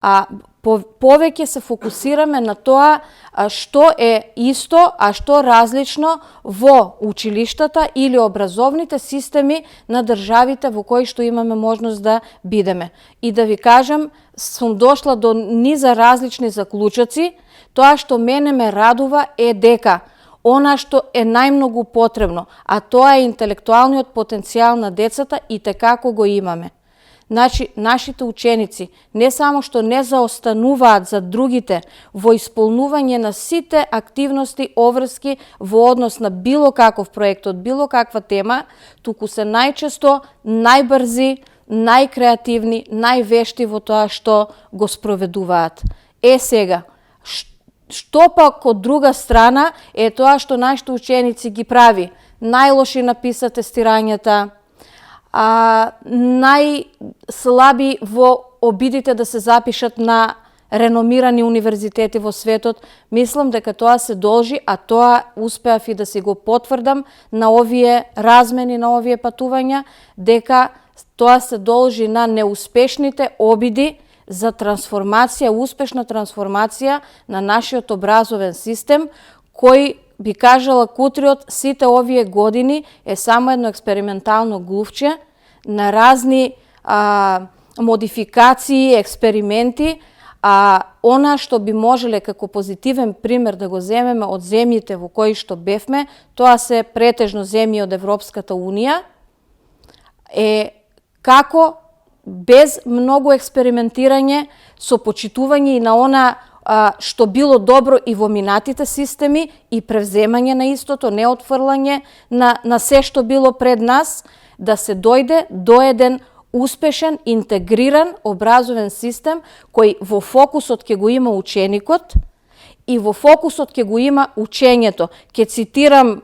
A повеќе се фокусираме на тоа што е исто, а што различно во училиштата или образовните системи на државите во кои што имаме можност да бидеме. И да ви кажам, сум дошла до низа различни заклучоци. Тоа што мене ме радува е дека она што е најмногу потребно, а тоа е интелектуалниот потенцијал на децата, и текако го имаме. Значи, нашите ученици не само што не заостануваат за другите во исполнување на сите активности обврски во однос на било каков проект од било каква тема, туку се најчесто најбрзи, најкреативни, највешти во тоа што го спроведуваат. Сега, што пак од друга страна е тоа што нашите ученици ги прави најлоши написа тестирањата, најслаби во обидите да се запишат на реномирани универзитети во светот. Мислам дека тоа се должи, а тоа успеав и да си го потврдам на овие размени, на овие патувања, дека тоа се должи на неуспешните обиди за трансформација, успешна трансформација на нашиот образовен систем, кој би кажала Кутриот, сите овие години е само едно експериментално глувче на разни модификации, експерименти, она што би можеле како позитивен пример да го земеме од земјите во кои што бевме, тоа се претежно земји од Европската Унија, е како без многу експериментирање, со почитување и на она што било добро и во минатите системи и превземање на истото, не отфрлање на се што било пред нас, да се дојде до еден успешен, интегриран образовен систем кој во фокусот ќе го има ученикот и во фокусот ќе го има учењето. Ќе цитирам,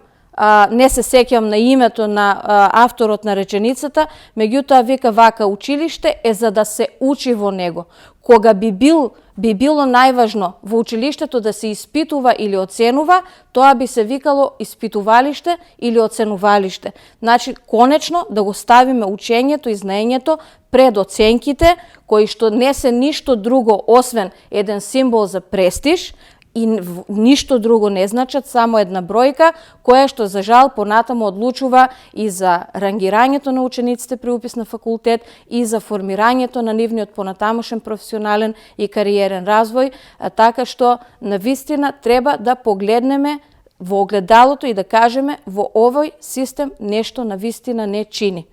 не се сеќам на името на авторот на реченицата, меѓутоа вика вака: училиште е за да се учи во него. Кога би било најважно во училиштето да се испитува или оценува, тоа би се викало испитувалиште или оценувалиште. Значи, конечно да го ставиме учењето и знаењето пред оценките, кои што не се ништо друго освен еден символ за престиж, и ништо друго не значат, само една бројка, која што за жал понатаму одлучува и за рангирањето на учениците при упис на факултет и за формирањето на нивниот понатамошен професионален и кариерен развој, така што навистина треба да погледнеме во огледалото и да кажеме: во овој систем нешто навистина не чини.